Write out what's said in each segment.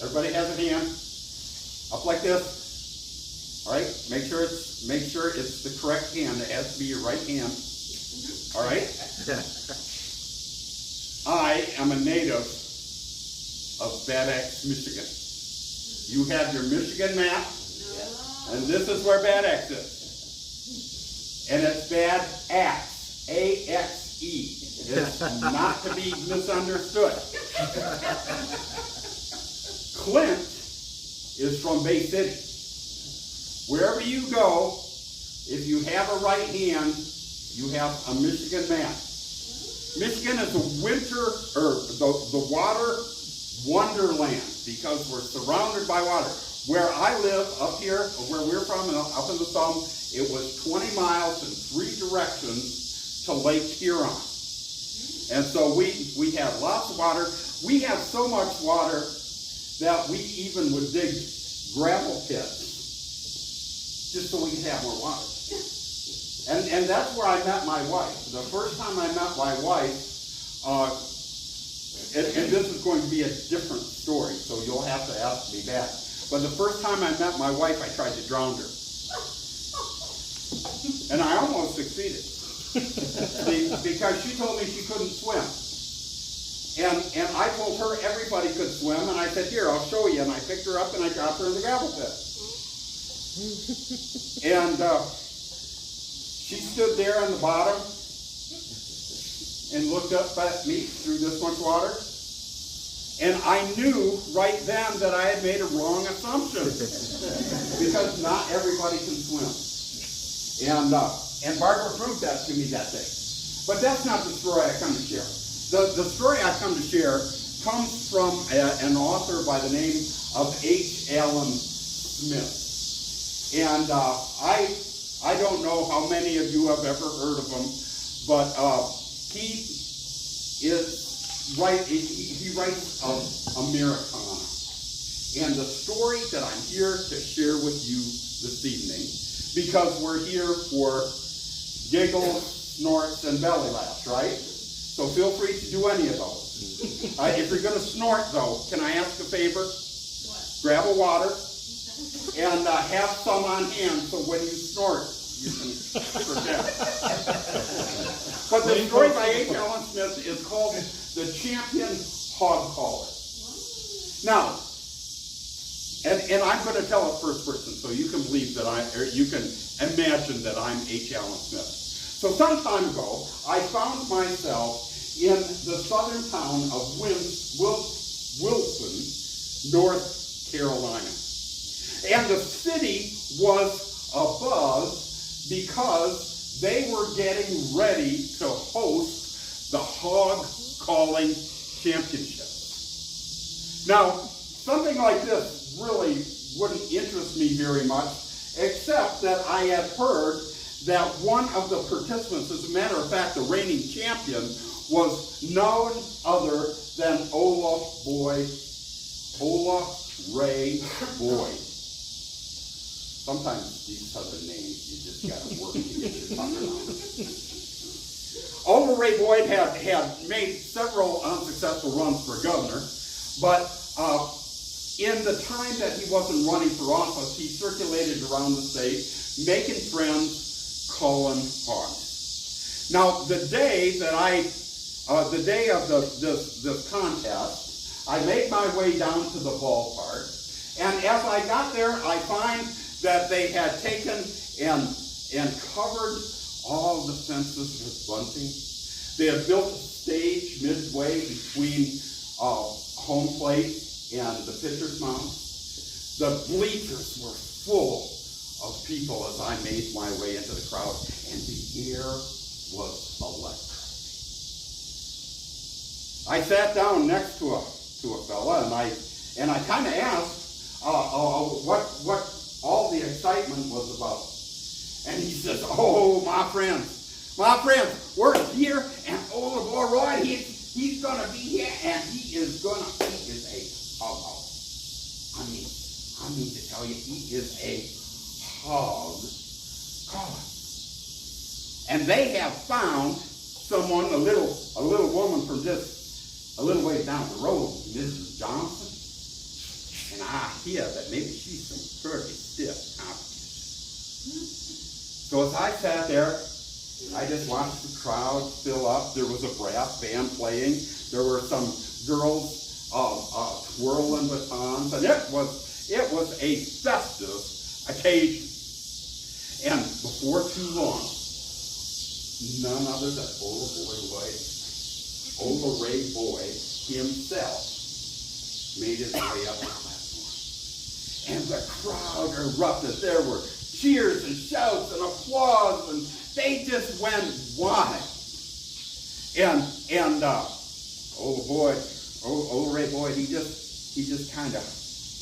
Everybody has a hand up like this. All right, make sure it's the correct hand. It has to be your right hand. All right. I am a native of Bad Axe, Michigan. You have your Michigan map, and this is where Bad Axe is. And it's Bad Axe, A-X-E. It's not to be misunderstood. Clint is from Bay City. Wherever you go, if you have a right hand, you have a Michigan map. Michigan is the water wonderland because we're surrounded by water. Where I live up here, where we're from, up in the thumb, it was 20 miles in 3 directions to Lake Huron. And so we have lots of water. We have so much water that we even would dig gravel pits just so we could have more water. And that's where I met my wife. The first time I met my wife, and this is going to be a different story, so you'll have to ask me back. But the first time I met my wife, I tried to drown her. And I almost succeeded. Because she told me she couldn't swim. And I told her everybody could swim, and I said, here, I'll show you. And I picked her up and I dropped her in the gravel pit. And she stood there on the bottom and looked up at me through this much water. And I knew right then that I had made a wrong assumption. Because not everybody can swim. And Barbara proved that to me that day. But that's not the story I come to share. The story I come to share comes from an author by the name of H. Allen Smith. And I don't know how many of you have ever heard of him, but he writes of Americana. And the story that I'm here to share with you this evening, because we're here for giggles, snorts, and belly laughs, right? So feel free to do any of those. If you're going to snort, though, can I ask a favor? What? Grab a water and have some on hand so when you snort, you can forget. But the story by H. Allen Smith is called The Champion Hog Caller. Now, and I'm going to tell it first person so you can believe that you can imagine that I'm H. Allen Smith. So some time ago, I found myself in the southern town of Wilson, North Carolina. And the city was abuzz because they were getting ready to host the Hog Calling Championships. Now, something like this really wouldn't interest me very much, except that I had heard that one of the participants, as a matter of fact, the reigning champion, was none other than Olaf Ray Boyd. Sometimes these other names, you just got to work to get your tongue around. Olaf Ray Boyd had made several unsuccessful runs for governor, but in the time that he wasn't running for office, he circulated around the state, making friends, calling hogs. Now, the day of this contest, I made my way down to the ballpark, and as I got there, I find that they had taken and covered all the fences with bunting. They had built a stage midway between home plate and the pitcher's mound. The bleachers were full of people as I made my way into the crowd, and the air was electric. I sat down next to a fella, and I kind of asked what all the excitement was about. And he says, "Oh, my friends, we're here, and Olaf Roy, he's going to be here, and he is a hog. I mean to tell you, he is a hog caller. And they have found someone, a little woman from just a little way down the road, Mrs. Johnson. an idea that maybe she's some pretty stiff competition. So as I sat there, I just watched the crowd fill up. There was a brass band playing. There were some girls twirling batons, and it was a festive occasion. And before too long, none other than Ola Ray Boyd himself made his way up the platform. And the crowd erupted. There were cheers and shouts and applause, and they just went wild. And Ola Ray Boyd, he just kind of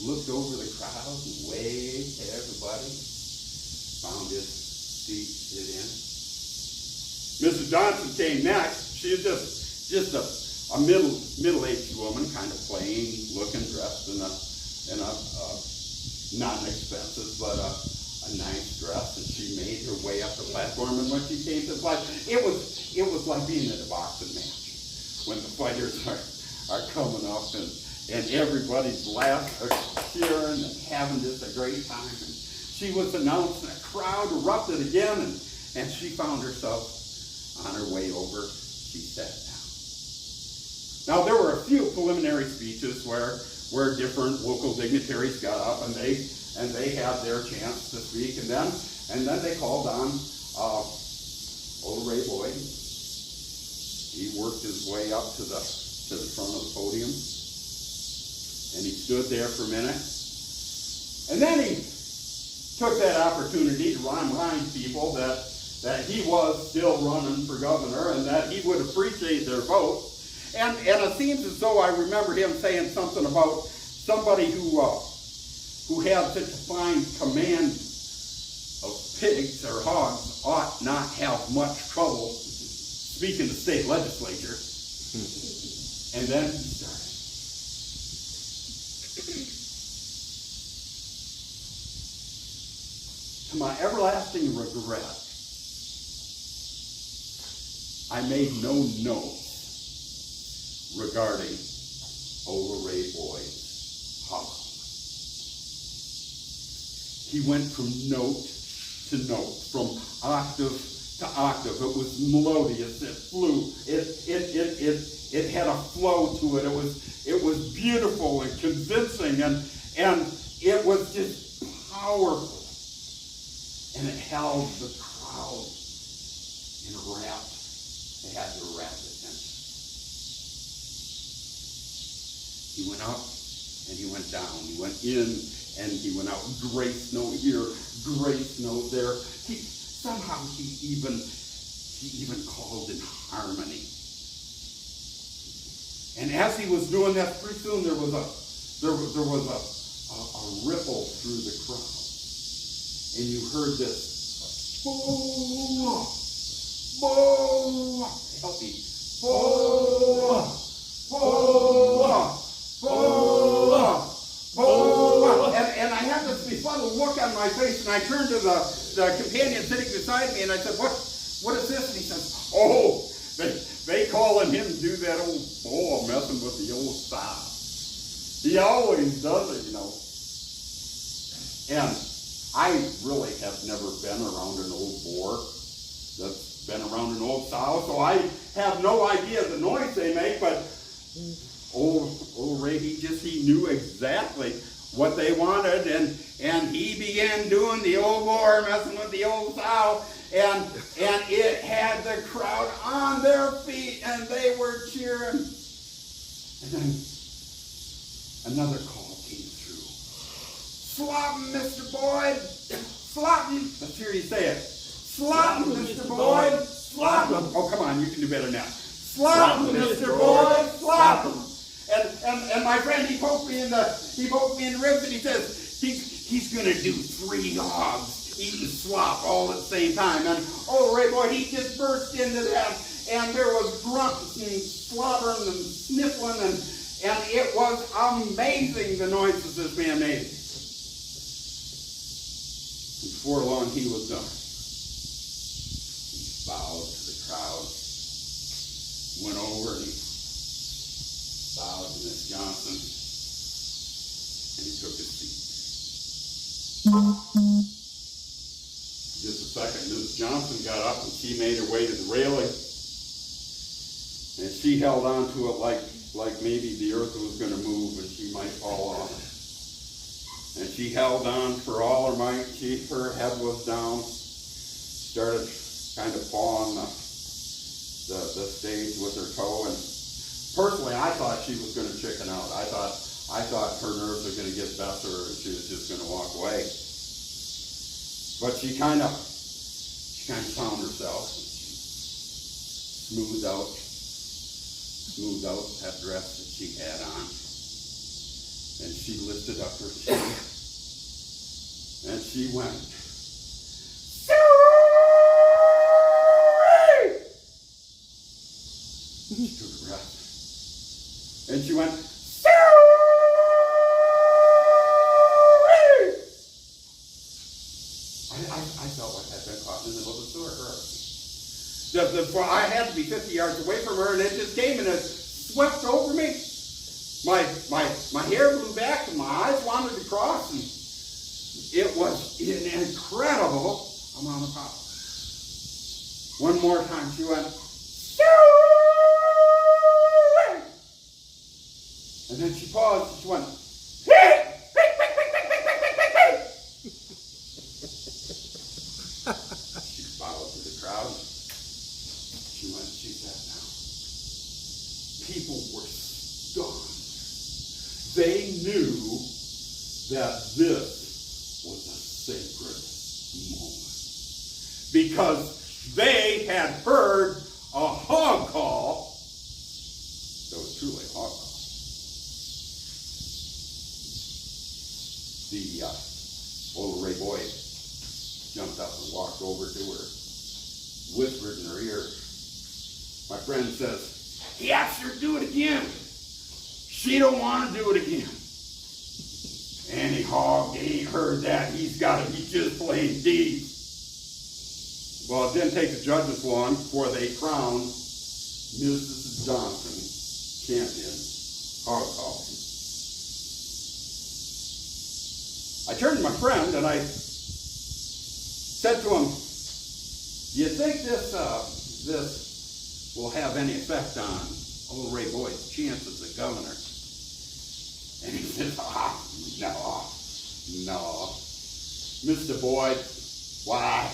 looked over the crowd and waved to everybody. Found his seat, sit in. Mrs. Johnson came next. She was just a middle-aged woman, kind of plain looking, dressed in a not an expensive, but a nice dress, and she made her way up the platform. And when she came to the platform, it was like being at a boxing match when the fighters are coming up and everybody's laughing, cheering, and having just a great time. And she was announced, and a crowd erupted again, and she found herself on her way over. She sat down. Now, there were a few preliminary speeches where different local dignitaries got up and they had their chance to speak, and then they called on Ola Ray Boyd. He worked his way up to the front of the podium, and he stood there for a minute, and then he took that opportunity to remind people that he was still running for governor and that he would appreciate their vote. And it seems as though I remember him saying something about somebody who had such a fine command of pigs or hogs ought not have much trouble speaking to state legislature. And then he started. To my everlasting regret, I made no notes regarding Ola Ray Boyd's hog. He went from note to note, from octave to octave. It was melodious. It flew. It had a flow to it. It was beautiful and convincing, and it was just powerful. And it held the crowd enwrapped. They had their rapt attention. He went up and he went down. He went in and he went out. Grace note here, grace note there. Somehow he even called in harmony. And as he was doing that, pretty soon there was a ripple through the crowd. And you heard this, boo, boo, help me, boo, boo, boo, boo. And I had this befuddled look on my face, and I turned to the companion sitting beside me, and I said, what is this? And he says, oh, they calling him to do that old bull messing with the old sow. He always does it, you know. And I really have never been around an old boar that's been around an old sow, so I have no idea the noise they make, but old Ray, he knew exactly what they wanted, and he began doing the old boar messing with the old sow, and it had the crowd on their feet, and they were cheering. And then another call came through. Slop 'em, Mr. Boyd. Slop 'em. Let's hear you say it. Slop 'em, Mr. Boyd. Slop 'em. Oh, come on, you can do better now. Slop 'em, Mr. Boyd. Slop 'em. And my friend, he poked me in the ribs, and he says he's going to do 3 hogs eating slop all at the same time. And old Ray Boyd, he just burst into that, and there was grunts and slobbering and sniffling, and it was amazing the noises this man made. And before long, he was done. He bowed to the crowd, went over and he bowed to Miss Johnson, And he took his seat. Just a second, Mrs. Johnson got up and she made her way to the railing. And she held on to it like maybe the earth was going to move and she might fall off. And she held on for all her might. Her head was down, started kind of pawing the stage with her toe. And personally, I thought she was going to chicken out. I thought her nerves were going to get better and she was just going to walk away. But she kind of found herself. She smoothed out that dress that she had on. And she lifted up her chin. And she went, "Sorry!" She took a breath. And she went, "Sorry!" I felt like I'd been caught in the middle of the sewer. I had to be 50 yards away from her, and it just came and it swept over me. My hair blew back, and my eyes wandered across, and it was an incredible amount of power. One more time, she went, "Sorry!" And then she paused, and she went, "Hey!" She followed through the crowd. She sat down. People were stunned. They knew that this was a sacred moment. Because they had heard a hog call that was truly a hog call. The old Ray Boyd jumped up and walked over to her, whispered in her ear. My friend says, "He asked her to do it again. She don't want to do it again." Any hog ain't heard that. He's got to be just plain deep. Well, it didn't take the judges long before they crowned Mrs. Johnson champion hog call. I turned to my friend and I said to him, "Do you think this will have any effect on old Ray Boyd's chances as governor?" And he says, no. Mr. Boyd, why,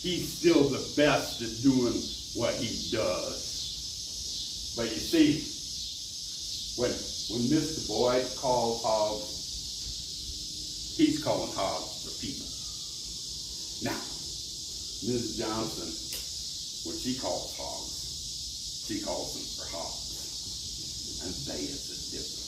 he's still the best at doing what he does. But you see, when Mr. Boyd calls hogs, he's calling hogs for people. Now, Ms. Johnson, when she calls hogs, she calls them for hogs. And they is the difference.